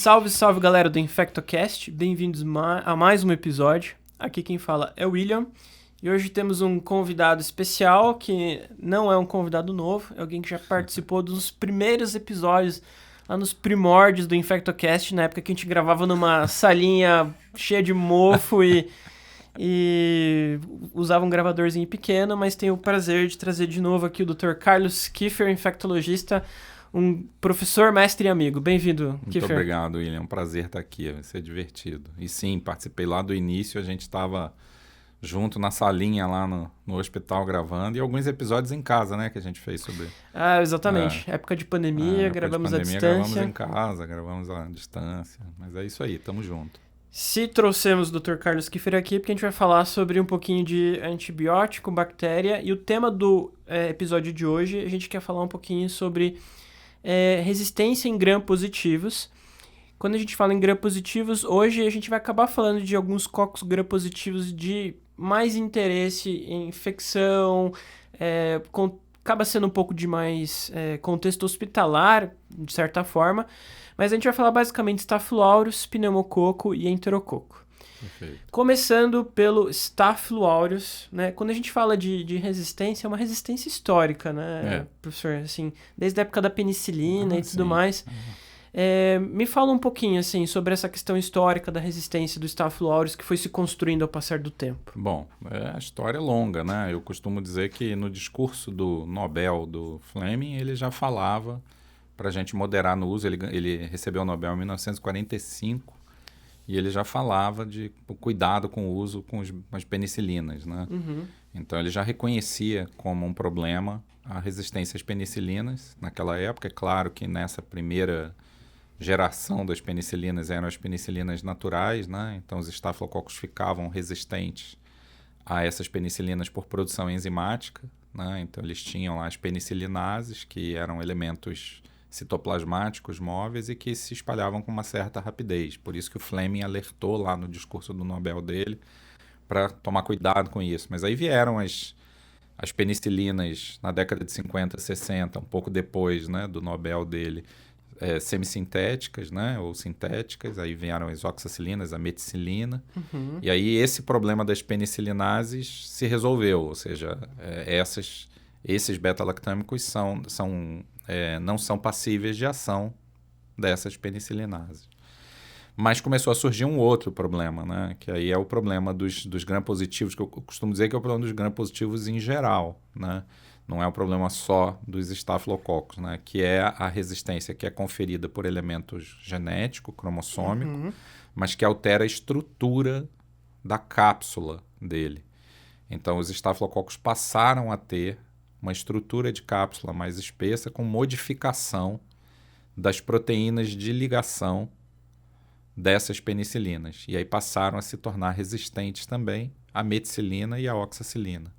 Salve, salve galera do InfectoCast, bem-vindos a mais um episódio. Aqui quem fala é o William e hoje temos um convidado especial que não é um convidado novo, é alguém que já participou dos primeiros episódios, lá nos primórdios do InfectoCast, na época que a gente gravava numa salinha cheia de mofo e usava um gravadorzinho pequeno, mas tenho o prazer de trazer de novo aqui o Dr. Carlos Kiefer, infectologista, um professor, mestre e amigo. Bem-vindo, Kiefer. Muito obrigado, William. É um prazer estar aqui, vai ser divertido. E sim, participei lá do início, a gente estava junto na salinha lá no hospital gravando e alguns episódios em casa, né, que a gente fez sobre... Ah, exatamente. Época de pandemia, gravamos à distância. Gravamos em casa, gravamos à distância. Mas é isso aí, tamo junto. Se trouxemos o Dr. Carlos Kiefer aqui, porque a gente vai falar sobre um pouquinho de antibiótico, bactéria, e o tema do episódio de hoje, a gente quer falar um pouquinho sobre resistência em gram-positivos. Quando a gente fala em gram-positivos, hoje a gente vai acabar falando de alguns cocos gram-positivos de mais interesse em infecção, acaba sendo um pouco de mais contexto hospitalar, de certa forma, mas a gente vai falar basicamente de Staphylococcus aureus, pneumococo e enterococo. Perfeito. Começando pelo Staphylococcus aureus, né? Quando a gente fala de resistência, é uma resistência histórica, né, professor? Assim, desde a época da penicilina e tudo mais. Me fala um pouquinho, assim, sobre essa questão histórica da resistência do Staphylococcus aureus que foi se construindo ao passar do tempo. Bom, a história é longa, né? Eu costumo dizer que no discurso do Nobel do Fleming, ele já falava para a gente moderar no uso. Ele recebeu o Nobel em 1945 e ele já falava de cuidado com o uso com as penicilinas, né? Uhum. Então ele já reconhecia como um problema a resistência às penicilinas naquela época. É claro que nessa primeira geração das penicilinas eram as penicilinas naturais, né? Então os estafilococos ficavam resistentes a essas penicilinas por produção enzimática, né? Então eles tinham lá as penicilinases, que eram elementos citoplasmáticos móveis e que se espalhavam com uma certa rapidez. Por isso que o Fleming alertou lá no discurso do Nobel dele para tomar cuidado com isso. Mas aí vieram as penicilinas na década de 50, 60, um pouco depois, né, do Nobel dele, semissintéticas, né, ou sintéticas. Aí vieram as oxacilinas, a meticilina. Uhum. E aí esse problema das penicilinases se resolveu. Ou seja, esses beta-lactâmicos não são passíveis de ação dessas penicilinases. Mas começou a surgir um outro problema, né? Que aí é o problema dos gram-positivos, que eu costumo dizer que é o problema dos gram-positivos em geral, né? Não é o problema só dos estafilococos, né? Que é a resistência que é conferida por elementos genético, cromossômico, mas que altera a estrutura da cápsula dele. Então, os estafilococos passaram a ter uma estrutura de cápsula mais espessa com modificação das proteínas de ligação dessas penicilinas. E aí passaram a se tornar resistentes também à meticilina e à oxacilina.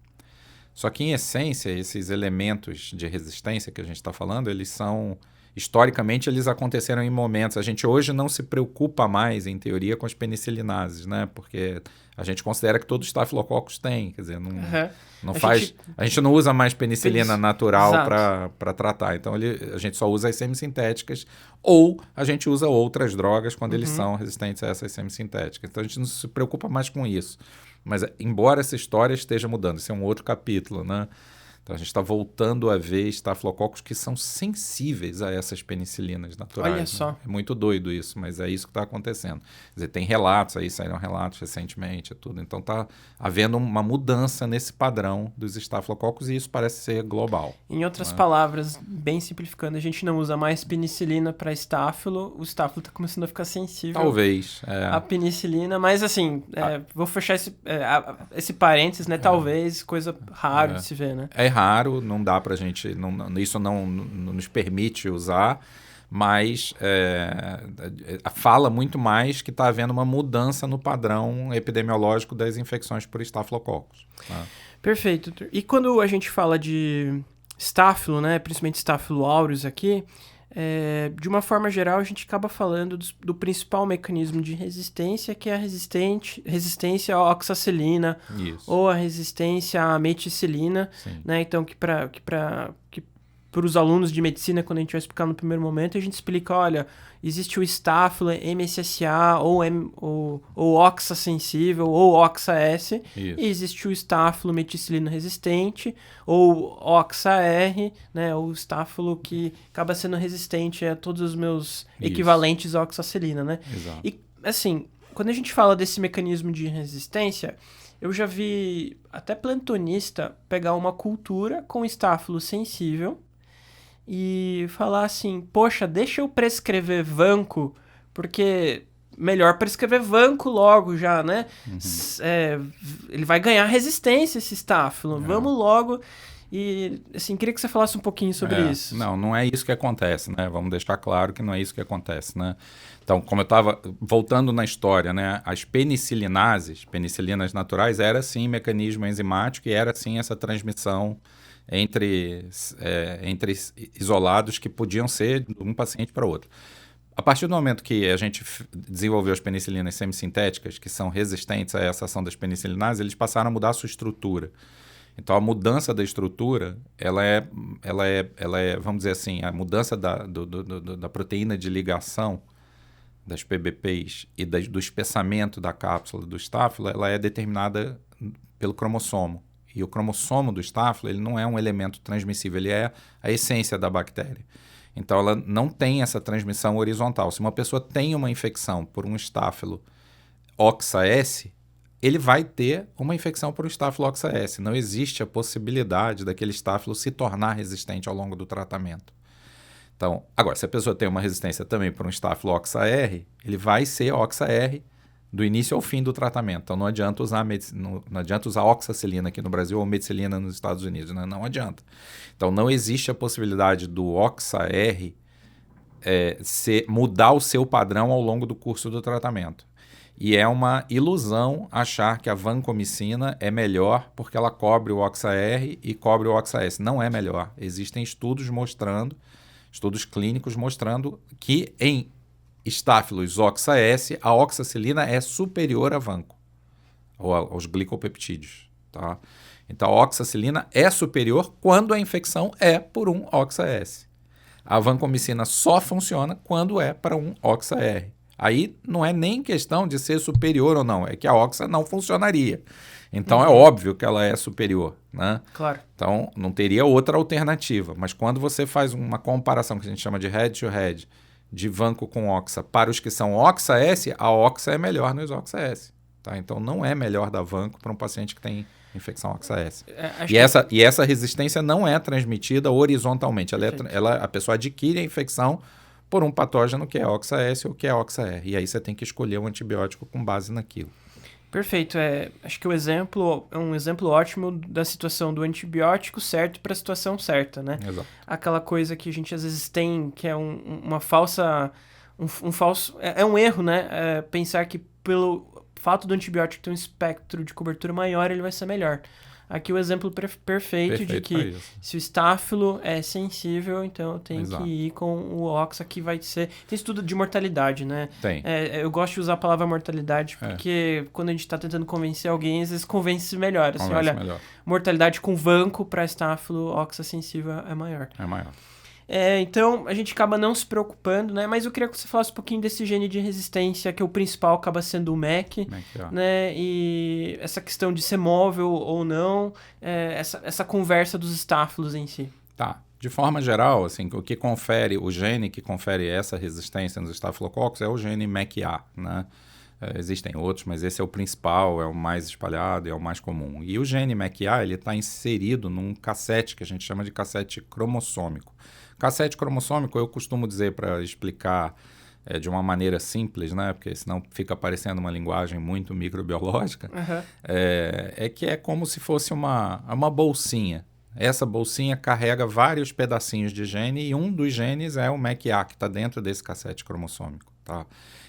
Só que, em essência, esses elementos de resistência que a gente está falando, eles são... Historicamente, eles aconteceram em momentos... A gente hoje não se preocupa mais, em teoria, com as penicilinases, né? Porque a gente considera que todos os estafilococos têm. Quer dizer, a gente não usa mais penicilina natural para tratar. Então, a gente só usa as semissintéticas ou a gente usa outras drogas quando eles são resistentes a essas semissintéticas. Então, a gente não se preocupa mais com isso. Mas, embora essa história esteja mudando, isso é um outro capítulo, né? Então, a gente está voltando a ver estafilococos que são sensíveis a essas penicilinas naturais. Olha só. Né? É muito doido isso, mas é isso que está acontecendo. Quer dizer, tem relatos aí, saíram relatos recentemente, tudo. Então, está havendo uma mudança nesse padrão dos estafilococos e isso parece ser global. Em outras palavras, bem simplificando, a gente não usa mais penicilina para estáfilo, o estáfilo está começando a ficar sensível Talvez. à penicilina, mas assim, vou fechar esse parênteses, né? Talvez, coisa rara de se ver, né? É raro, não dá pra gente, isso não nos permite usar, mas fala muito mais que está havendo uma mudança no padrão epidemiológico das infecções por estafilococos. Tá? Perfeito. E quando a gente fala de estáfilo, né, principalmente Staphylococcus aureus aqui, de uma forma geral a gente acaba falando do principal mecanismo de resistência, que é a resistência à oxacilina. Isso. Ou a resistência à meticilina, né? Então, que para os alunos de medicina, quando a gente vai explicar no primeiro momento, a gente explica, olha, existe o Staphylo, MSSA, ou Oxa sensível, ou Oxa S, e existe o Staphylo meticilina resistente, ou Oxa R, né, ou Staphylo que acaba sendo resistente a todos os meus equivalentes à oxacilina, né? Exato. E, assim, quando a gente fala desse mecanismo de resistência, eu já vi até plantonista pegar uma cultura com Staphylo sensível e falar assim, poxa, deixa eu prescrever vanco, porque melhor prescrever vanco logo já, né? Ele vai ganhar resistência esse Staphylo, vamos logo. E, assim, queria que você falasse um pouquinho sobre isso. Não é isso que acontece, né? Vamos deixar claro que não é isso que acontece, né? Então, como eu estava voltando na história, né? As penicilinases, penicilinas naturais, era sim mecanismo enzimático e era sim essa transmissão entre isolados que podiam ser de um paciente para outro. A partir do momento que a gente desenvolveu as penicilinas semissintéticas, que são resistentes a essa ação das penicilinases, eles passaram a mudar a sua estrutura. Então, a mudança da estrutura, ela é, vamos dizer assim, a mudança da proteína de ligação das PBPs e do espessamento da cápsula do Staphylo, ela é determinada pelo cromossomo. E o cromossomo do Staphylo, ele não é um elemento transmissível, ele é a essência da bactéria. Então, ela não tem essa transmissão horizontal. Se uma pessoa tem uma infecção por um Staphylo Oxa S, ele vai ter uma infecção por Staphylo Oxa S. Não existe a possibilidade daquele Staphylo se tornar resistente ao longo do tratamento. Então, agora, se a pessoa tem uma resistência também por um Staphylo Oxa R, ele vai ser Oxa R do início ao fim do tratamento. Então, não adianta usar oxacilina aqui no Brasil ou medicilina nos Estados Unidos. Né? Não adianta. Então, não existe a possibilidade do Oxa R mudar o seu padrão ao longo do curso do tratamento. E é uma ilusão achar que a vancomicina é melhor porque ela cobre o Oxa R e cobre o Oxa S. Não é melhor. Existem estudos clínicos mostrando que em Staphylos Oxa S, a oxacilina é superior a vanco, ou aos glicopeptídeos. Tá? Então, a oxacilina é superior quando a infecção é por um Oxa S. A vancomicina só funciona quando é para um Oxa R. Aí não é nem questão de ser superior ou não, é que a Oxa não funcionaria. Então é óbvio que ela é superior, né? Claro. Então não teria outra alternativa. Mas quando você faz uma comparação que a gente chama de head-to-head, de vanco com Oxa, para os que são Oxa S, a Oxa é melhor nos Oxa S. Tá? Então não é melhor dar vanco para um paciente que tem infecção Oxa S. E essa resistência não é transmitida horizontalmente. A pessoa adquire a infecção por um patógeno que é Oxa S ou que é Oxa R. E aí você tem que escolher um antibiótico com base naquilo. Perfeito. Acho que o exemplo é um exemplo ótimo da situação do antibiótico certo para a situação certa, né? Exato. Aquela coisa que a gente às vezes tem, que é uma falsa... Um falso... É um erro, né? Pensar que pelo fato do antibiótico ter um espectro de cobertura maior, ele vai ser melhor. Aqui o exemplo perfeito de que se o Staphylo é sensível, então eu tenho que ir com o Oxa, que vai ser... Tem estudo de mortalidade, né? Tem. Eu gosto de usar a palavra mortalidade, porque quando a gente está tentando convencer alguém, às vezes convence melhor. Assim, olha, mortalidade com vanco para Staphylo Oxa sensível é maior. É maior. Então, a gente acaba não se preocupando, né? Mas eu queria que você falasse um pouquinho desse gene de resistência, que o principal acaba sendo o MEC, né? E essa questão de ser móvel ou não, essa conversa dos Staphylos em si. Tá. De forma geral, assim, o gene que confere essa resistência nos Staphylococcus é o gene MEC-A, né? Existem outros, mas esse é o principal, é o mais espalhado, é o mais comum. E o gene MEC-A, ele está inserido num cassete que a gente chama de cassete cromossômico. Cassete cromossômico, eu costumo dizer para explicar de uma maneira simples, né? Porque senão fica parecendo uma linguagem muito microbiológica, que é como se fosse uma bolsinha. Essa bolsinha carrega vários pedacinhos de gene e um dos genes é o MEC-A, que está dentro desse cassete cromossômico. Tá?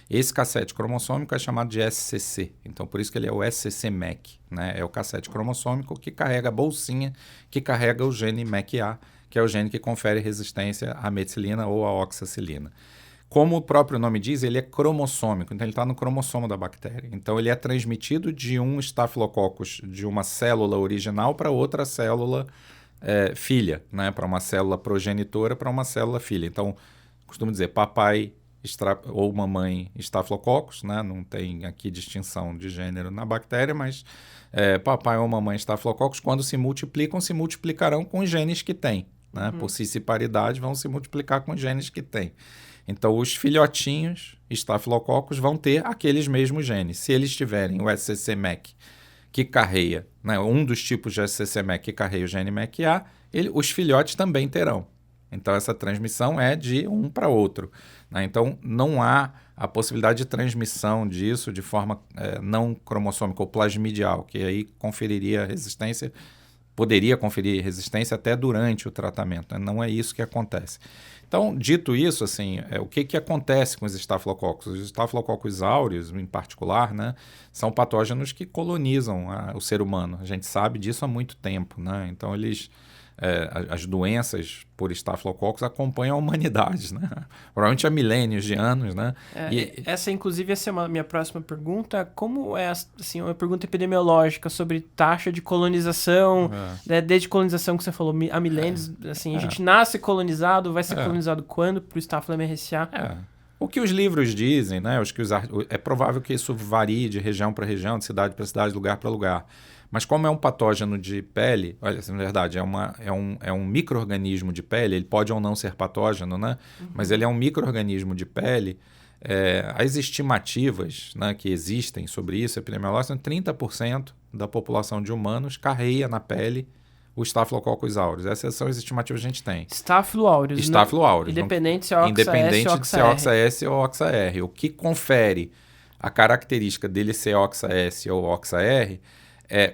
Esse cassete cromossômico é chamado de SCC, então por isso que ele é o SCC-MEC, né? É o cassete cromossômico que carrega a bolsinha que carrega o gene MEC-A, que é o gene que confere resistência à meticilina ou à oxacilina. Como o próprio nome diz, ele é cromossômico, então ele está no cromossomo da bactéria. Então ele é transmitido de um Staphylococcus, de uma célula original para outra célula filha, né? Para uma célula progenitora, para uma célula filha. Então, costumo dizer papai ou mamãe Staphylococcus, né? Não tem aqui distinção de gênero na bactéria, mas papai ou mamãe Staphylococcus, quando se multiplicam, se multiplicarão com os genes que têm. Né? Por cisparidade, vão se multiplicar com os genes que têm. Então, os filhotinhos Staphylococcus vão ter aqueles mesmos genes. Se eles tiverem o SCC-MEC que carreia, né? Um dos tipos de SCC-MEC que carreia o gene MEC-A, os filhotes também terão. Então, essa transmissão é de um para outro. Né? Então, não há a possibilidade de transmissão disso de forma não cromossômica ou plasmidial, que aí conferiria resistência, poderia conferir resistência até durante o tratamento. Né? Não é isso que acontece. Então, dito isso, assim, o que acontece com os estafilococcus? Os estafilococcus aureus, em particular, né, são patógenos que colonizam o ser humano. A gente sabe disso há muito tempo. Né? Então, as doenças por estafilococcus acompanham a humanidade, né? Provavelmente há milênios de anos, né? Essa, inclusive, essa é a minha próxima pergunta. Como é assim, uma pergunta epidemiológica sobre taxa de colonização, né? Desde colonização que você falou, há milênios, assim, a gente nasce colonizado, vai ser colonizado quando para o Staphylo MRSA? O que os livros dizem, né? É provável que isso varie de região para região, de cidade para cidade, lugar para lugar. Mas como é um patógeno de pele, olha, na verdade, é um micro-organismo de pele, ele pode ou não ser patógeno, né? Mas ele é um micro-organismo de pele. As estimativas, né, que existem sobre isso, epidemiológicas, 30% da população de humanos carreia na pele o Staphylococcus aureus. Essas são as estimativas que a gente tem. Staphylo aureus. Staphylo aureus. Independente se é OXA-S ou OXA-R. O que confere a característica dele ser OXA-S ou OXA-R,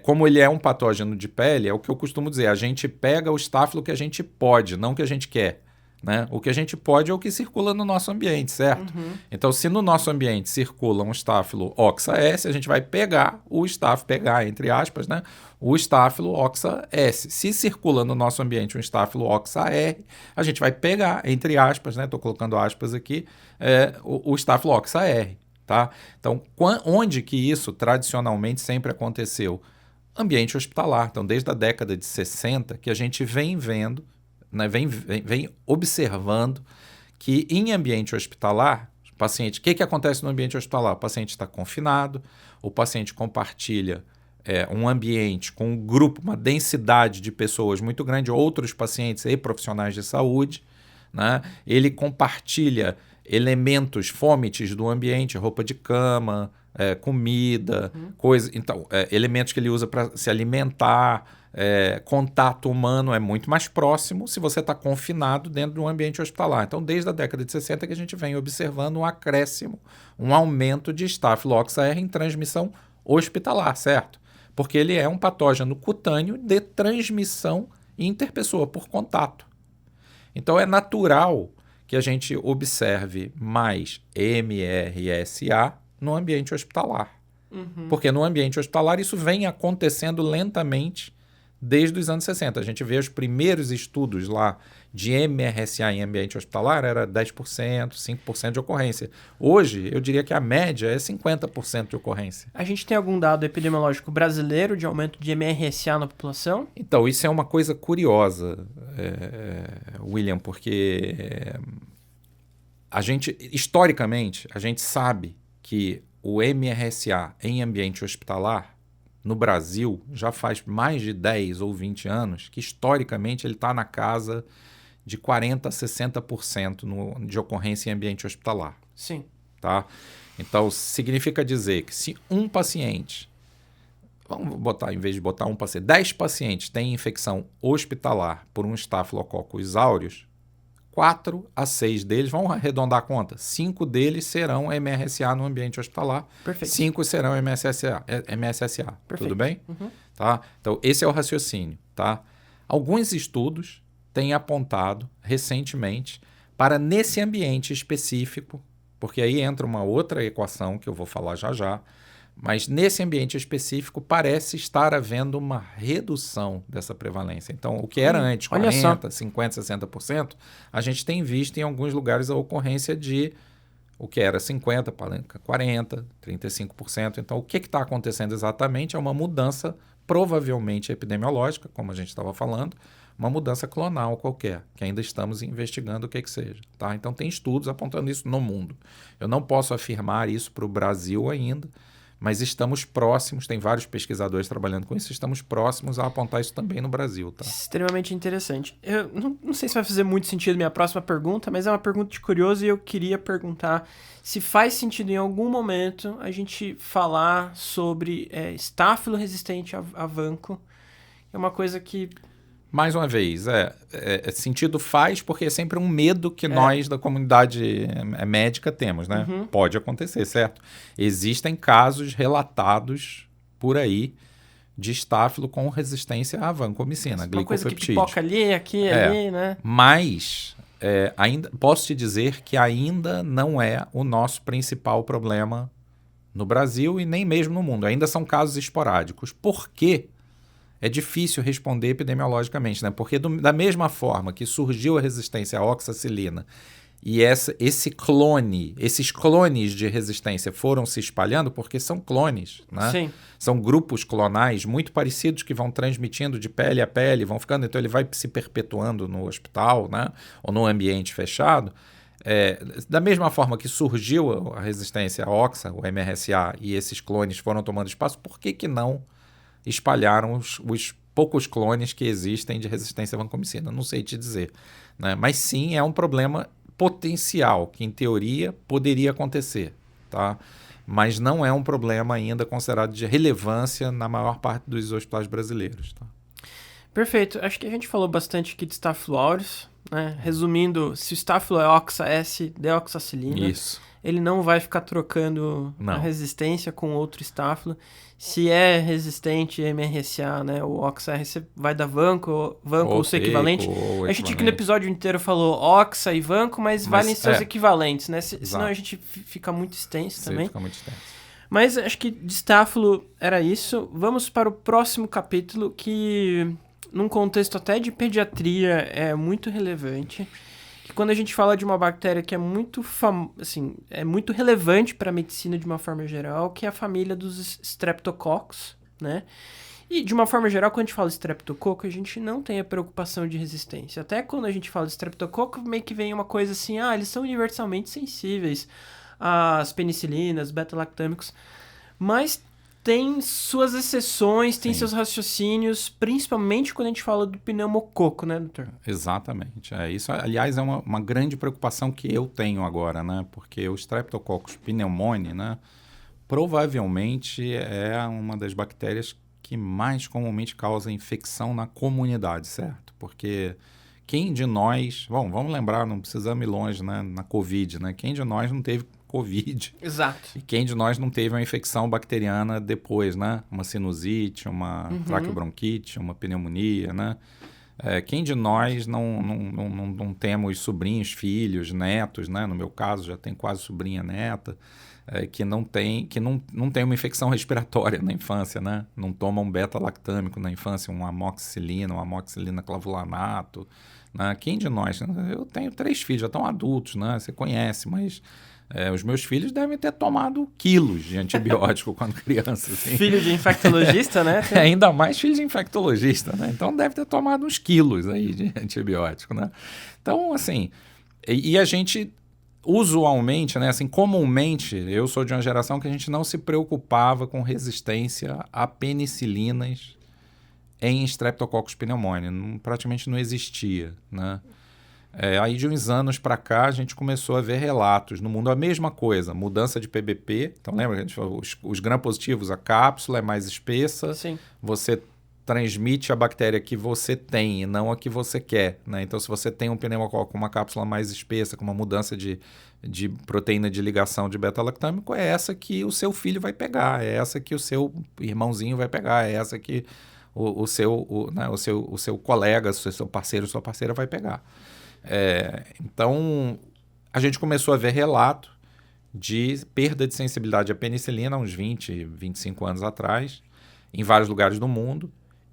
como ele é um patógeno de pele, é o que eu costumo dizer, a gente pega o estáfilo que a gente pode, não o que a gente quer. Né? O que a gente pode é o que circula no nosso ambiente, certo? Então, se no nosso ambiente circula um estáfilo OXA-S, a gente vai pegar entre aspas, né? O estáfilo OXA-S. Se circula no nosso ambiente um estáfilo OXA-R, a gente vai pegar, entre aspas, né? Estou colocando aspas aqui, o estáfilo OXA-R. Tá? Então, onde que isso tradicionalmente sempre aconteceu? Ambiente hospitalar. Então, desde a década de 60, que a gente vem vendo, né, vem observando que em ambiente hospitalar, o paciente, o que acontece no ambiente hospitalar? O paciente está confinado, o paciente compartilha um ambiente com um grupo, uma densidade de pessoas muito grande, outros pacientes e profissionais de saúde, né? Ele compartilha elementos fômites do ambiente, roupa de cama, comida, então, elementos que ele usa para se alimentar, contato humano é muito mais próximo se você está confinado dentro de um ambiente hospitalar. Então, desde a década de 60 que a gente vem observando um acréscimo, um aumento de Staphylo OXA-R em transmissão hospitalar, certo? Porque ele é um patógeno cutâneo de transmissão interpessoa, por contato. Então, é natural que a gente observe mais MRSA no ambiente hospitalar. Porque no ambiente hospitalar isso vem acontecendo lentamente desde os anos 60. A gente vê os primeiros estudos lá de MRSA em ambiente hospitalar, era 10%, 5% de ocorrência. Hoje, eu diria que a média é 50% de ocorrência. A gente tem algum dado epidemiológico brasileiro de aumento de MRSA na população? Então, isso é uma coisa curiosa, William, porque historicamente, a gente sabe que o MRSA em ambiente hospitalar, no Brasil, já faz mais de 10 ou 20 anos, que historicamente ele está na casa de 40% a 60% de ocorrência em ambiente hospitalar. Sim. Tá? Então, significa dizer que se um paciente, vamos botar, em vez de botar um paciente, 10 pacientes têm infecção hospitalar por um Staphylococcus aureus, 4 a 6 deles, vamos arredondar a conta, 5 deles serão MRSA no ambiente hospitalar, Perfeito. 5 serão MSSA. Perfeito. Tudo bem? Tá? Então, esse é o raciocínio. Tá? Alguns estudos têm apontado recentemente para nesse ambiente específico, porque aí entra uma outra equação que eu vou falar já já, mas nesse ambiente específico parece estar havendo uma redução dessa prevalência. Então, o que era antes 40%, 50%, 60%, a gente tem visto em alguns lugares a ocorrência de o que era 50%, 40%, 35%. Então, o que está acontecendo exatamente é uma mudança provavelmente epidemiológica, como a gente estava falando, uma mudança clonal qualquer, que ainda estamos investigando o que seja. Tá? Então, tem estudos apontando isso no mundo. Eu não posso afirmar isso para o Brasil ainda, mas estamos próximos, tem vários pesquisadores trabalhando com isso, estamos próximos a apontar isso também no Brasil. Tá? Extremamente interessante. Eu não sei se vai fazer muito sentido minha próxima pergunta, mas é uma pergunta de curioso e eu queria perguntar se faz sentido em algum momento a gente falar sobre estáfilo resistente a vanco. É uma coisa que... Mais uma vez, sentido faz porque é sempre um medo que nós da comunidade médica temos, né? Uhum. Pode acontecer, certo? Existem casos relatados por aí de estáfilo com resistência à vancomicina, uma glicopeptídeo. coisa que pipoca ali, aqui, ali, né? Mas ainda posso te dizer que ainda não é o nosso principal problema no Brasil e nem mesmo no mundo. Ainda são casos esporádicos. Por quê? É difícil responder epidemiologicamente, né? Porque da mesma forma que surgiu a resistência à oxacilina e esses clones de resistência foram se espalhando, porque são clones, né? Sim. São grupos clonais muito parecidos que vão transmitindo de pele a pele, vão ficando, então ele vai se perpetuando no hospital, né? Ou no ambiente fechado. Da mesma forma que surgiu a resistência à oxa, o MRSA, e esses clones foram tomando espaço, por que não espalharam os poucos clones que existem de resistência à vancomicina? Não sei te dizer, né? Mas sim, é um problema potencial, que em teoria poderia acontecer, tá? Mas não é um problema ainda considerado de relevância na maior parte dos hospitais brasileiros. Tá? Perfeito. Acho que a gente falou bastante aqui de Staphylo aureus, né? Resumindo, se o Staphylo é oxa, S-deoxacilina. Isso. Ele não vai ficar trocando a resistência com outro estáfilo. Se é resistente MRSA, né, o oxa, você vai dar vanco ou seu equivalente. A gente aqui no episódio inteiro falou oxa e vanco, mas valem seus equivalentes, né? Senão a gente fica muito extenso também. Fica muito extenso. Mas acho que de estáfilo era isso. Vamos para o próximo capítulo, que num contexto até de pediatria é muito relevante. Que quando a gente fala de uma bactéria que é muito é muito relevante para a medicina de uma forma geral, que é a família dos Streptococcus, né? E de uma forma geral, quando a gente fala de Streptococo, a gente não tem a preocupação de resistência. Até quando a gente fala de Streptococo, meio que vem uma coisa assim, eles são universalmente sensíveis às penicilinas, beta-lactâmicos, mas tem suas exceções, tem seus raciocínios, principalmente quando a gente fala do pneumococo, né, doutor? Exatamente. Isso, aliás, é uma grande preocupação que eu tenho agora, né? Porque o Streptococcus pneumoniae, né, provavelmente é uma das bactérias que mais comumente causa infecção na comunidade, certo? Porque quem de nós... Bom, vamos lembrar, não precisamos ir longe, né, na Covid, né? Quem de nós não teve Covid. Exato. E quem de nós não teve uma infecção bacteriana depois, né? Uma sinusite, uma traqueobronquite, uma pneumonia, né? Quem de nós não temos sobrinhos, filhos, netos, né? No meu caso, já tem quase sobrinha neta, que não tem uma infecção respiratória na infância, né? Não toma um beta-lactâmico na infância, um amoxicilina clavulanato, né? Quem de nós? Eu tenho 3 filhos, já estão adultos, né? Você conhece, mas... os meus filhos devem ter tomado quilos de antibiótico quando criança. Assim. Filho de infectologista, né? Ainda mais filho de infectologista, né? Então deve ter tomado uns quilos aí de antibiótico, né? Então, assim, e a gente usualmente, né? Assim, comumente, eu sou de uma geração que a gente não se preocupava com resistência a penicilinas em Streptococcus pneumoniae. Praticamente não existia, né? Aí de uns anos para cá a gente começou a ver relatos no mundo, a mesma coisa, mudança de PBP. Então lembra que a gente falou, os gram-positivos, a cápsula é mais espessa. Sim. Você transmite a bactéria que você tem e não a que você quer, né? Então se você tem um pneumococo com uma cápsula mais espessa, com uma mudança de proteína de ligação de beta-lactâmico, é essa que o seu filho vai pegar, é essa que o seu irmãozinho vai pegar, é essa que o seu colega, o seu parceiro, sua parceira vai pegar. Então, a gente começou a ver relato de perda de sensibilidade à penicilina há uns 20, 25 anos atrás, em vários lugares do mundo,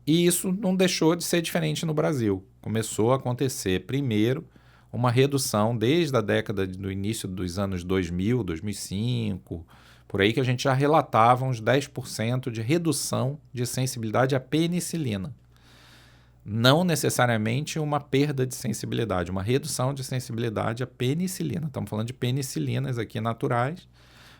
e isso não deixou de ser diferente no Brasil. Começou a acontecer, primeiro, uma redução desde a década do início dos anos 2000, 2005, por aí que a gente já relatava uns 10% de redução de sensibilidade à penicilina. não necessariamente uma perda de sensibilidade, uma redução de sensibilidade à penicilina. Estamos falando de penicilinas aqui naturais,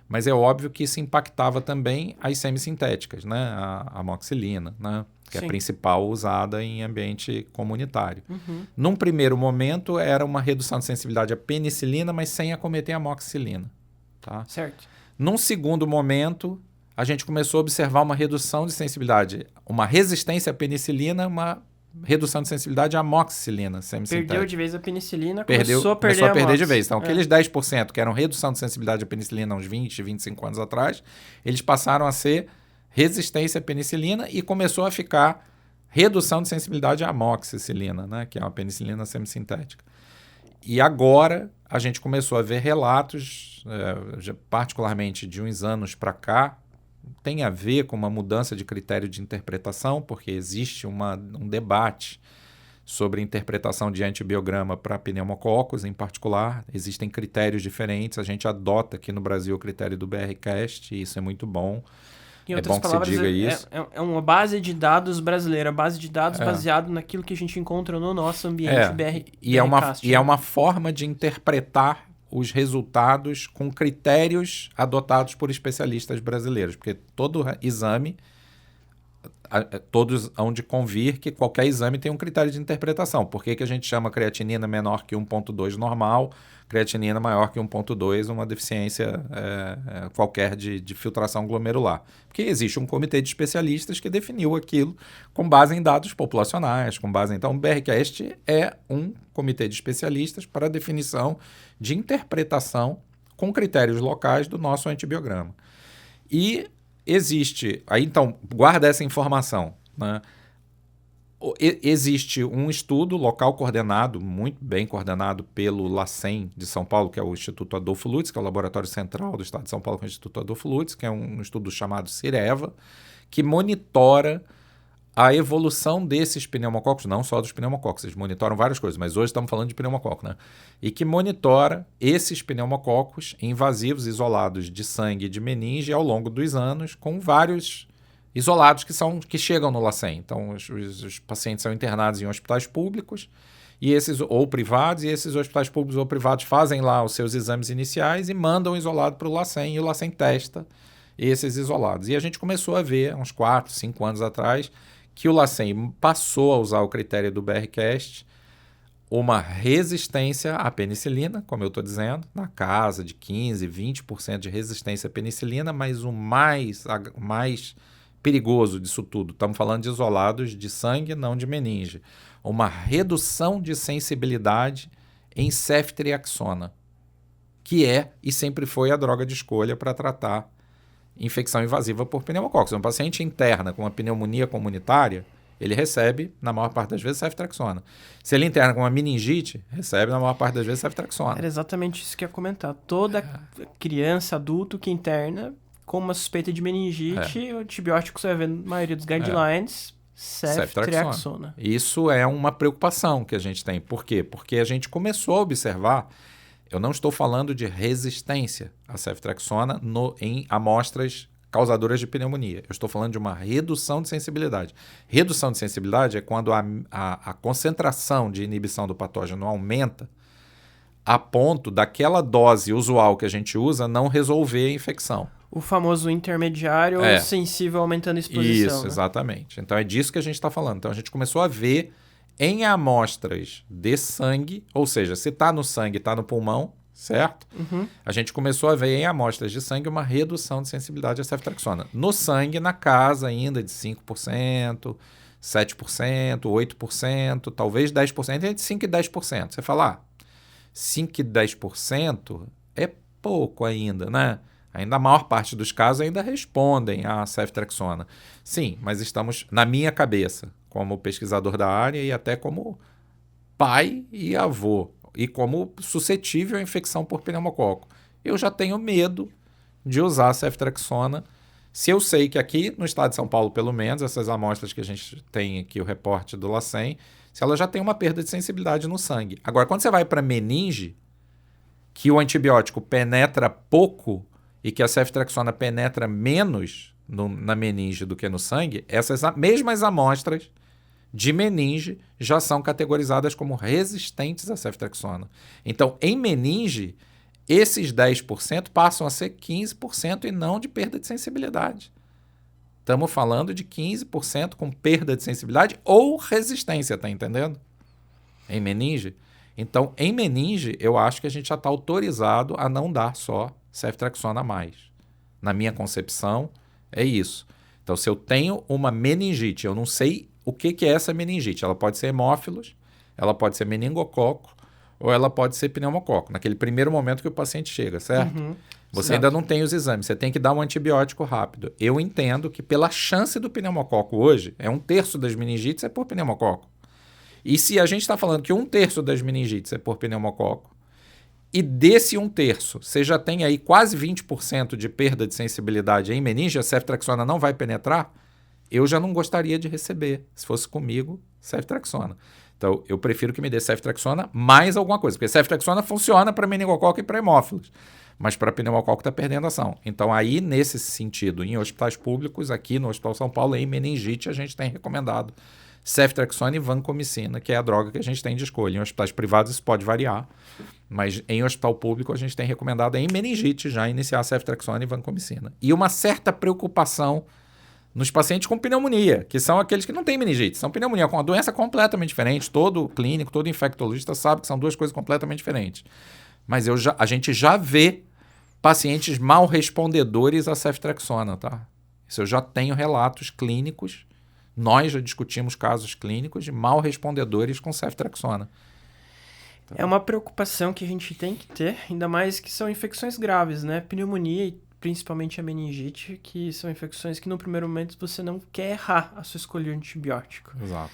mas é óbvio que isso impactava também as semissintéticas, né? A amoxicilina, né? Que é a principal usada em ambiente comunitário. Num primeiro momento, era uma redução de sensibilidade à penicilina, mas sem acometer a amoxicilina. Tá? Certo. Num segundo momento, a gente começou a observar uma redução de sensibilidade, uma resistência à penicilina, uma redução de sensibilidade à amoxicilina semissintética. Perdeu de vez a penicilina, começou a perder de vez. Então, aqueles 10% que eram redução de sensibilidade à penicilina há uns 20, 25 anos atrás, eles passaram a ser resistência à penicilina e começou a ficar redução de sensibilidade à amoxicilina, né, que é uma penicilina semissintética. E agora a gente começou a ver relatos, particularmente de uns anos para cá, tem a ver com uma mudança de critério de interpretação, porque existe um debate sobre interpretação de antibiograma para pneumococos em particular. Existem critérios diferentes, a gente adota aqui no Brasil o critério do BRCAST, e isso é muito bom. Em outras palavras, que se diga isso. É uma base de dados brasileira, base de dados baseado naquilo que a gente encontra no nosso ambiente BRCAST. E é uma forma de interpretar os resultados com critérios adotados por especialistas brasileiros, porque todo exame, todos hão de convir que qualquer exame tem um critério de interpretação. Por que a gente chama creatinina menor que 1,2 normal, creatinina maior que 1,2 uma deficiência qualquer de filtração glomerular? Porque existe um comitê de especialistas que definiu aquilo com base em dados populacionais, Então, o BRCAST é um comitê de especialistas para definição de interpretação com critérios locais do nosso antibiograma. E existe, aí então, guarda essa informação, né? Existe um estudo local coordenado, muito bem coordenado pelo LACEN de São Paulo, que é o Instituto Adolfo Lutz, que é o Laboratório Central do Estado de São Paulo com o Instituto Adolfo Lutz, que é um estudo chamado CIREVA, que monitora a evolução desses pneumococos, não só dos pneumococos, eles monitoram várias coisas, mas hoje estamos falando de pneumococo, né? E que monitora esses pneumococos invasivos isolados de sangue e de meninge ao longo dos anos, com vários isolados que chegam no LACEN. Então, os pacientes são internados em hospitais públicos ou privados, e esses hospitais públicos ou privados fazem lá os seus exames iniciais e mandam o isolado para o LACEN, e o LACEN testa esses isolados. E a gente começou a ver, uns 4, 5 anos atrás, que o LACEN passou a usar o critério do BRCAST, uma resistência à penicilina, como eu estou dizendo, na casa de 15%, 20% de resistência à penicilina, mas o mais perigoso disso tudo, estamos falando de isolados de sangue, não de meninge, uma redução de sensibilidade em ceftriaxona, que é e sempre foi a droga de escolha para tratar infecção invasiva por pneumococos. Um paciente interna com uma pneumonia comunitária, ele recebe, na maior parte das vezes, ceftriaxona. Se ele interna com uma meningite, recebe, na maior parte das vezes, ceftriaxona. Era exatamente isso que eu ia comentar. Toda criança, adulto que interna com uma suspeita de meningite, o antibiótico você vai ver na maioria dos guidelines, ceftriaxona. Isso é uma preocupação que a gente tem. Por quê? Porque a gente começou a observar. Eu não estou falando de resistência à ceftriaxona em amostras causadoras de pneumonia. Eu estou falando de uma redução de sensibilidade. Redução de sensibilidade é quando a concentração de inibição do patógeno aumenta a ponto daquela dose usual que a gente usa não resolver a infecção. O famoso intermediário sensível aumentando a exposição. Isso, exatamente. Então é disso que a gente está falando. Então a gente começou a ver em amostras de sangue, ou seja, se está no sangue, está no pulmão, certo? A gente começou a ver em amostras de sangue uma redução de sensibilidade à ceftriaxona. No sangue, na casa ainda de 5%, 7%, 8%, talvez 10%, entre 5% e 10%. Você fala, 5% e 10% é pouco ainda, né? Ainda a maior parte dos casos ainda respondem à ceftriaxona. Sim, mas estamos, na minha cabeça, como pesquisador da área e até como pai e avô, e como suscetível à infecção por pneumococo. Eu já tenho medo de usar a ceftriaxona, se eu sei que aqui no estado de São Paulo, pelo menos, essas amostras que a gente tem aqui, o reporte do LACEN, se ela já tem uma perda de sensibilidade no sangue. Agora, quando você vai para meninge, que o antibiótico penetra pouco e que a ceftriaxona penetra menos na meninge do que no sangue, essas mesmas amostras de meninge já são categorizadas como resistentes à ceftriaxona. Então, em meninge, esses 10% passam a ser 15% e não de perda de sensibilidade. Estamos falando de 15% com perda de sensibilidade ou resistência, tá entendendo? Em meninge. Então, em meninge, eu acho que a gente já está autorizado a não dar só ceftriaxona a mais. Na minha concepção, é isso. Então, se eu tenho uma meningite, eu não sei o que é essa meningite. Ela pode ser hemófilos, ela pode ser meningococo, ou ela pode ser pneumococo, naquele primeiro momento que o paciente chega, certo? Você Certo. ainda não tem os exames, você tem que dar um antibiótico rápido. Eu entendo que pela chance do pneumococo hoje, 1/3 das meningites é por pneumococo. E se a gente está falando que 1/3 das meningites é por pneumococo, e desse 1/3, você já tem aí quase 20% de perda de sensibilidade em meninge, a ceftriaxona não vai penetrar, eu já não gostaria de receber, se fosse comigo, ceftriaxona. Então, eu prefiro que me dê ceftriaxona mais alguma coisa, porque ceftriaxona funciona para meningococo e para hemófilos, mas para pneumococo está perdendo ação. Então, aí, nesse sentido, em hospitais públicos, aqui no Hospital São Paulo, em meningite, a gente tem recomendado ceftriaxona e vancomicina, que é a droga que a gente tem de escolha. Em hospitais privados isso pode variar, mas em hospital público a gente tem recomendado em meningite já iniciar ceftriaxona e vancomicina. E uma certa preocupação nos pacientes com pneumonia, que são aqueles que não têm meningite, são pneumonia com uma doença completamente diferente. Todo clínico, todo infectologista sabe que são duas coisas completamente diferentes. Mas a gente já vê pacientes mal respondedores à ceftriaxona, tá? Isso eu já tenho relatos clínicos. Nós já discutimos casos clínicos de mal respondedores com ceftriaxona. É uma preocupação que a gente tem que ter, ainda mais que são infecções graves, né? Pneumonia e principalmente a meningite, que são infecções que no primeiro momento você não quer errar a sua escolha de antibiótico. Exato.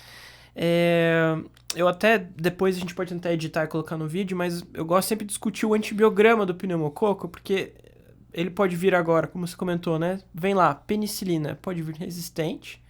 Eu até, depois a gente pode tentar editar e colocar no vídeo, mas eu gosto sempre de discutir o antibiograma do pneumococo, porque ele pode vir agora, como você comentou, né? Vem lá, penicilina, pode vir resistente.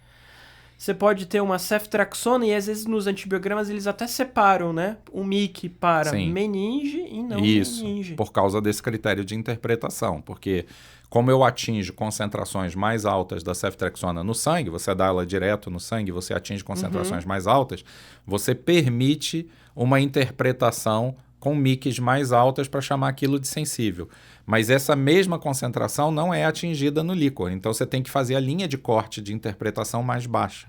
Você pode ter uma ceftriaxona e às vezes nos antibiogramas eles até separam, né? O MIC para Sim. meninge e não Isso, meninge. por causa desse critério de interpretação, porque como eu atinjo concentrações mais altas da ceftriaxona no sangue, você dá ela direto no sangue, você atinge concentrações mais altas, você permite uma interpretação com MICs mais altas para chamar aquilo de sensível. Mas essa mesma concentração não é atingida no líquor, então você tem que fazer a linha de corte de interpretação mais baixa.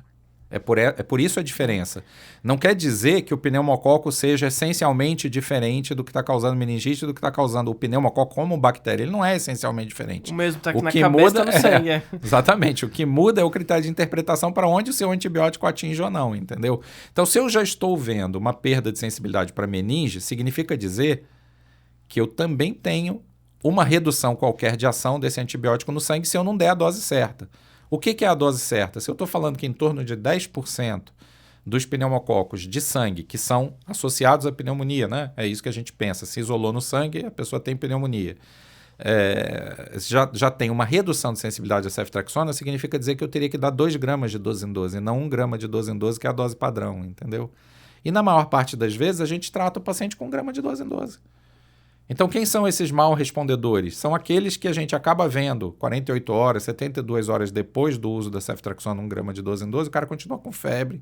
É por isso a diferença. Não quer dizer que o pneumococo seja essencialmente diferente do que está causando meningite do que está causando o pneumococo como bactéria. Ele não é essencialmente diferente. O mesmo está aqui O na que cabeça, muda tá no sangue. Exatamente. O que muda é o critério de interpretação para onde o seu antibiótico atinge ou não, entendeu? Então, se eu já estou vendo uma perda de sensibilidade para meninge, significa dizer que eu também tenho uma redução qualquer de ação desse antibiótico no sangue se eu não der a dose certa. O que é a dose certa? Se eu estou falando que em torno de 10% dos pneumococos de sangue que são associados à pneumonia, né? É isso que a gente pensa. Se isolou no sangue, a pessoa tem pneumonia. Já tem uma redução de sensibilidade à ceftriaxona, significa dizer que eu teria que dar 2 gramas de 12 em 12, e não 1 grama de 12 em 12, que é a dose padrão, entendeu? E na maior parte das vezes, a gente trata o paciente com 1 grama de 12 em 12. Então, quem são esses mal respondedores? São aqueles que a gente acaba vendo 48 horas, 72 horas depois do uso da ceftriaxona 1 grama de 12 em 12, o cara continua com febre,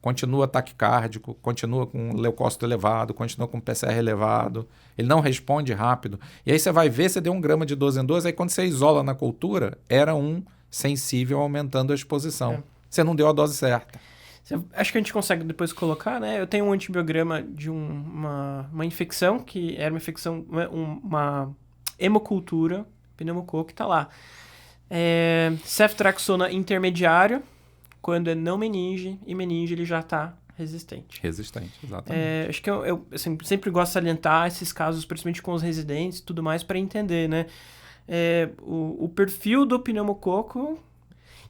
continua taquicárdico, continua com leucócito elevado, continua com PCR elevado, ele não responde rápido. E aí você vai ver, você deu 1 grama de 12 em 12, aí quando você isola na cultura, era um sensível aumentando a exposição. Você não deu a dose certa. Acho que a gente consegue depois colocar, né? Eu tenho um antibiograma de uma infecção, que era uma infecção, uma hemocultura, pneumococo, que tá lá. Ceftriaxona intermediário, quando é não meninge, e meninge ele já tá resistente. Resistente, exatamente. Acho que eu sempre gosto de salientar esses casos, principalmente com os residentes e tudo mais, para entender, né? O perfil do pneumococo...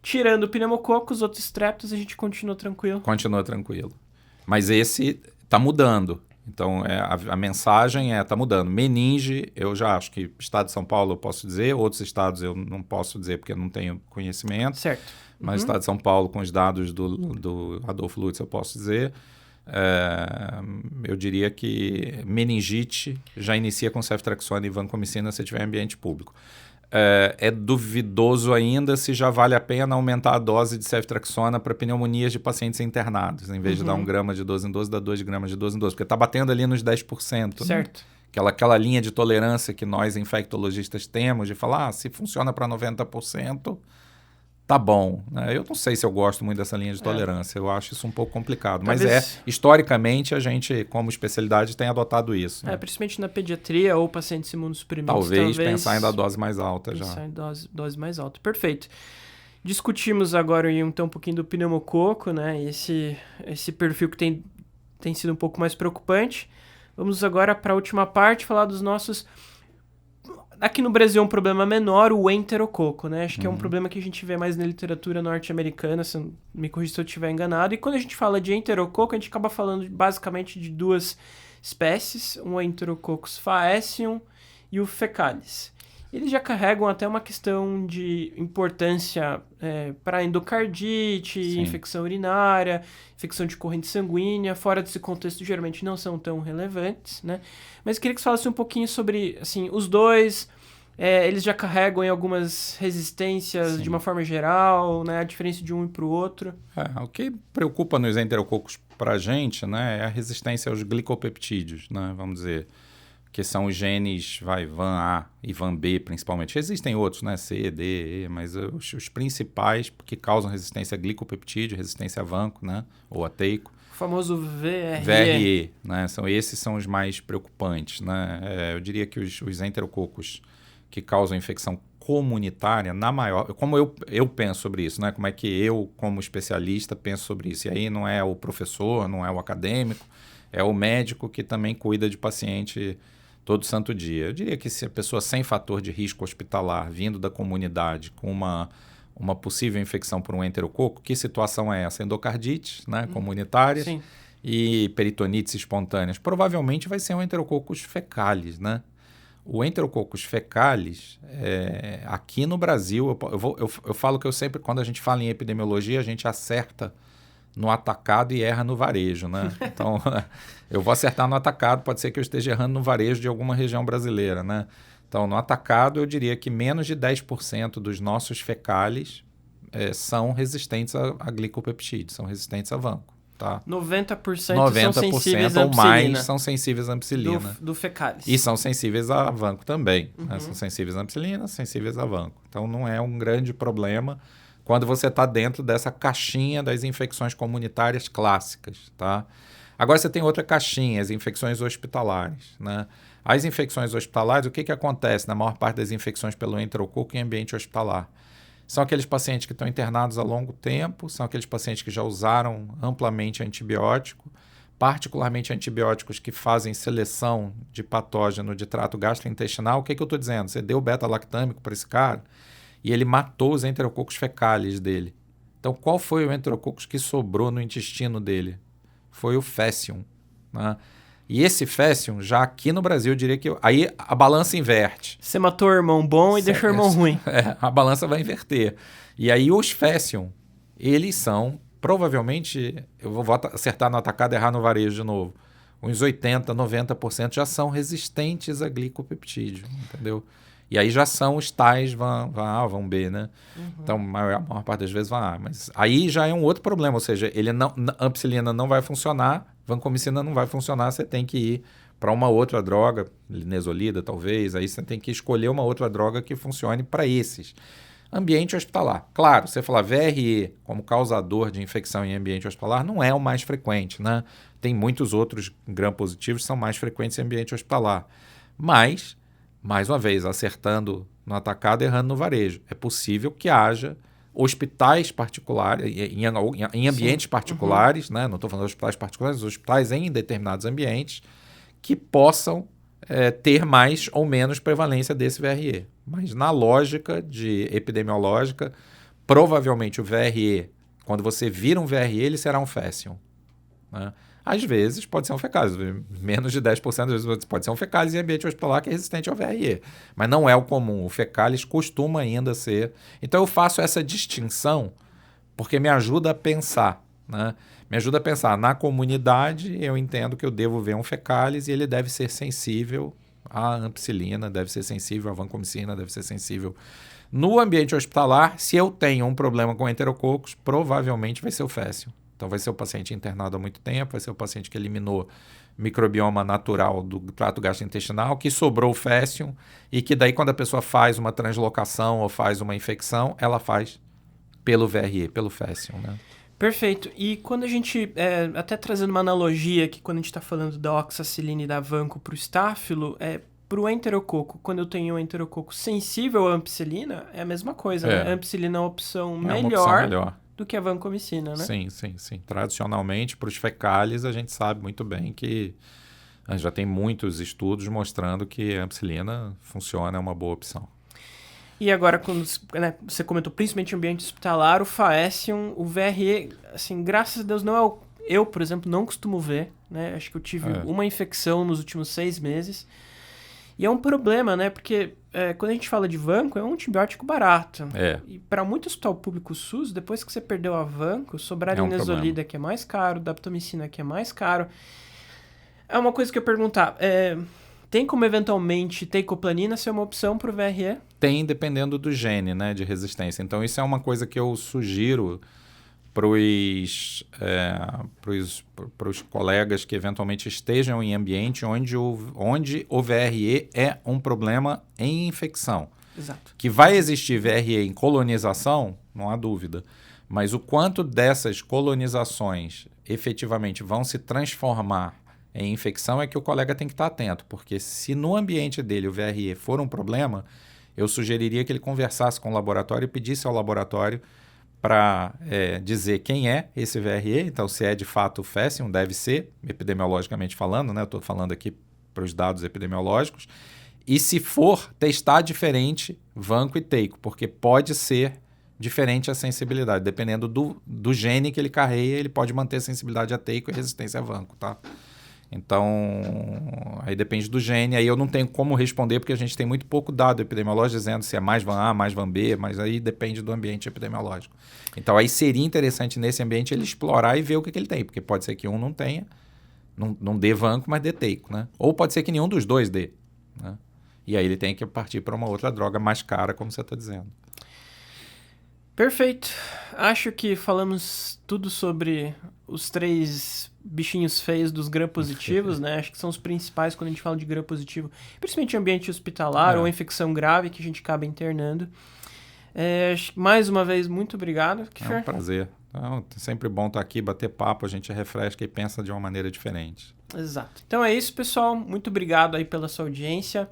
Tirando o pneumococo, os outros streptos, a gente continua tranquilo. Continua tranquilo. Mas esse tá mudando. Então, a mensagem tá mudando. Meninge, eu já acho que estado de São Paulo eu posso dizer, outros estados eu não posso dizer porque eu não tenho conhecimento. Certo. Mas estado de São Paulo, com os dados do Adolfo Lutz, eu posso dizer. Eu diria que meningite já inicia com ceftriaxona e vancomicina se tiver em ambiente público. é duvidoso ainda se já vale a pena aumentar a dose de ceftriaxona para pneumonias de pacientes internados. Em vez de dar 1 grama de 12 em 12, dá 2 gramas de 12 em 12. Porque está batendo ali nos 10%. Certo. Né? Aquela linha de tolerância que nós infectologistas temos de falar, se funciona para 90%, tá bom. Eu não sei se eu gosto muito dessa linha de tolerância. Eu acho isso um pouco complicado. Talvez... Mas historicamente, a gente, como especialidade, tem adotado isso. Né? Principalmente na pediatria ou pacientes imunossuprimidos. Talvez pensar em dar dose mais alta já. Pensar em dose mais alta. Perfeito. Discutimos agora então um pouquinho do pneumococo, né? Esse perfil que tem sido um pouco mais preocupante. Vamos agora para a última parte, falar dos nossos... Aqui no Brasil é um problema menor, o enterococo, né? Acho que é um problema que a gente vê mais na literatura norte-americana, me corrija se eu estiver enganado. E quando a gente fala de enterococo, a gente acaba falando basicamente de 2 espécies, um é Enterococcus faecium e o fecalis. Eles já carregam até uma questão de importância para endocardite, Sim. infecção urinária, infecção de corrente sanguínea. Fora desse contexto, geralmente não são tão relevantes, né? Mas queria que você falasse um pouquinho sobre, assim, os dois. Eles já carregam em algumas resistências Sim. de uma forma geral, né? A diferença de um e para o outro. O que preocupa nos enterococos para a gente, né, é a resistência aos glicopeptídeos, né? Vamos dizer... que são os genes VAN-A e VAN-B, principalmente. Existem outros, né? C, D, E, mas os principais que causam resistência a glicopeptídeo, resistência a vanco, né? Ou a teico. O famoso VRE. VRE, né? Esses são os mais preocupantes, né? Eu diria que os enterococos que causam infecção comunitária, na maior... Como eu penso sobre isso, né? Como é que eu, como especialista, penso sobre isso. E aí não é o professor, não é o acadêmico, é o médico que também cuida de paciente... todo santo dia. Eu diria que se a pessoa sem fator de risco hospitalar, vindo da comunidade, com uma possível infecção por um enterococo, que situação é essa? Endocardite, né, comunitárias, Sim. e peritonites espontâneas. Provavelmente vai ser um Enterococcus fecalis, né? O Enterococcus fecalis, aqui no Brasil, eu falo que eu sempre, quando a gente fala em epidemiologia, a gente acerta no atacado e erra no varejo, né? Então, eu vou acertar no atacado, pode ser que eu esteja errando no varejo de alguma região brasileira, né? Então, no atacado, eu diria que menos de 10% dos nossos fecales são resistentes a glicopeptídeo, são resistentes a vanco, tá? 90% são sensíveis à ou mais ampicilina. são sensíveis à ampicilina. Do fecalis. E são sensíveis a vanco também, né? São sensíveis à ampicilina, sensíveis a vanco. Então, não é um grande problema quando você está dentro dessa caixinha das infecções comunitárias clássicas, tá? Agora você tem outra caixinha, as infecções hospitalares, né? As infecções hospitalares, o que acontece na maior parte das infecções pelo enterococo em ambiente hospitalar? São aqueles pacientes que estão internados há longo tempo, são aqueles pacientes que já usaram amplamente antibiótico, particularmente antibióticos que fazem seleção de patógeno de trato gastrointestinal. O que eu estou dizendo? Você deu beta-lactâmico para esse cara, e ele matou os enterococos fecales dele. Então, qual foi o enterococcus que sobrou no intestino dele? Foi o faecium, né? E esse faecium, já aqui no Brasil, eu diria que... Aí a balança inverte. Você matou o irmão bom e deixou o irmão ruim. A balança vai inverter. E aí os faecium, eles são, provavelmente... Eu vou acertar no atacado e errar no varejo de novo. Uns 80%, 90% já são resistentes a glicopeptídeo, entendeu? E aí já são os tais vão A, vão B, né? Então, a maior parte das vezes vão A. Mas aí já é um outro problema, ou seja, a ampicilina não vai funcionar, vancomicina não vai funcionar, você tem que ir para uma outra droga, linezolida talvez, aí você tem que escolher uma outra droga que funcione para esses. Ambiente hospitalar. Claro, você falar VRE como causador de infecção em ambiente hospitalar não é o mais frequente, né? Tem muitos outros gram-positivos que são mais frequentes em ambiente hospitalar. Mas... mais uma vez, acertando no atacado e errando no varejo. É possível que haja hospitais particulares, em ambientes particulares, né? Não estou falando de hospitais particulares, hospitais em determinados ambientes, que possam ter mais ou menos prevalência desse VRE. Mas na lógica epidemiológica, provavelmente o VRE, quando você vira um VRE, ele será um faecium, né? Às vezes pode ser um fecalis, menos de 10% às vezes pode ser um fecalis em ambiente hospitalar que é resistente ao VRE, mas não é o comum, o fecalis costuma ainda ser. Então eu faço essa distinção porque me ajuda a pensar, né? Me ajuda a pensar, na comunidade eu entendo que eu devo ver um fecalis e ele deve ser sensível à ampicilina, deve ser sensível à vancomicina, deve ser sensível. No ambiente hospitalar, se eu tenho um problema com enterococos, provavelmente vai ser o fécio. Então vai ser o paciente internado há muito tempo, vai ser o paciente que eliminou microbioma natural do trato gastrointestinal, que sobrou o fécio e que daí quando a pessoa faz uma translocação ou faz uma infecção, ela faz pelo VRE, pelo fécio, né? Perfeito. E quando a gente, até trazendo uma analogia aqui, quando a gente está falando da oxacilina e da vanco para o estáfilo, para o enterococo, quando eu tenho um enterococo sensível à ampicilina, é a mesma coisa, né? A ampicilina é uma opção melhor do que a vancomicina, né? Sim, sim, sim. Tradicionalmente, para os fecales, a gente sabe muito bem que já tem muitos estudos mostrando que a ampicilina funciona, é uma boa opção. E agora, quando você comentou principalmente em ambiente hospitalar, o Faecium, o VRE, assim, graças a Deus, não é o... Eu, por exemplo, não costumo ver, né? Acho que eu tive uma infecção nos últimos 6 meses. E é um problema, né? Porque quando a gente fala de vanco, é um antibiótico barato. E para muito hospital público SUS, depois que você perdeu a vanco, sobrar linezolida, que é mais caro, daptomicina, que é mais caro. É uma coisa que eu ia perguntar. Tem como eventualmente teicoplanin ser uma opção para o VRE? Tem, dependendo do gene, né, de resistência. Então, isso é uma coisa que eu sugiro para os colegas que eventualmente estejam em ambiente onde o VRE é um problema em infecção. Exato. Que vai existir VRE em colonização, não há dúvida. Mas o quanto dessas colonizações efetivamente vão se transformar em infecção é que o colega tem que estar atento, porque se no ambiente dele o VRE for um problema, eu sugeriria que ele conversasse com o laboratório e pedisse ao laboratório para dizer quem é esse VRE, então se é de fato o Faecium, deve ser, epidemiologicamente falando, né? Eu estou falando aqui para os dados epidemiológicos, e se for, testar diferente vanco e teico, porque pode ser diferente a sensibilidade, dependendo do gene que ele carrega, ele pode manter sensibilidade a teico e resistência a vanco, tá? Então, aí depende do gene, aí eu não tenho como responder porque a gente tem muito pouco dado epidemiológico dizendo se é mais VAN A, mais VAN B, mas aí depende do ambiente epidemiológico. Então, aí seria interessante nesse ambiente ele explorar e ver o que ele tem, porque pode ser que um não tenha, não dê vanco, mas dê teico, né? Ou pode ser que nenhum dos dois dê, né? E aí ele tem que partir para uma outra droga mais cara, como você está dizendo. Perfeito. Acho que falamos tudo sobre os 3 bichinhos feios dos gram-positivos, né? Acho que são os principais quando a gente fala de gram-positivo, principalmente em ambiente hospitalar ou infecção grave que a gente acaba internando. Mais uma vez, muito obrigado, Kiefer. É um prazer. Então, é sempre bom estar aqui, bater papo, a gente refresca e pensa de uma maneira diferente. Exato. Então é isso, pessoal. Muito obrigado aí pela sua audiência.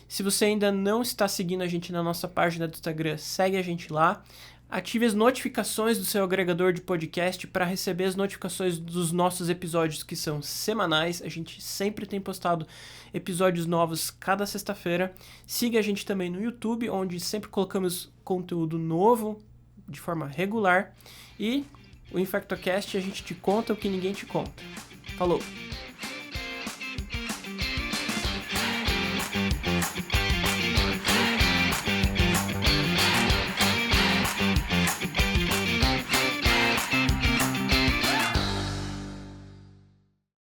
Se você ainda não está seguindo a gente na nossa página do Instagram, segue a gente lá. Ative as notificações do seu agregador de podcast para receber as notificações dos nossos episódios que são semanais. A gente sempre tem postado episódios novos cada sexta-feira. Siga a gente também no YouTube, onde sempre colocamos conteúdo novo de forma regular. E o InfectoCast, a gente te conta o que ninguém te conta. Falou!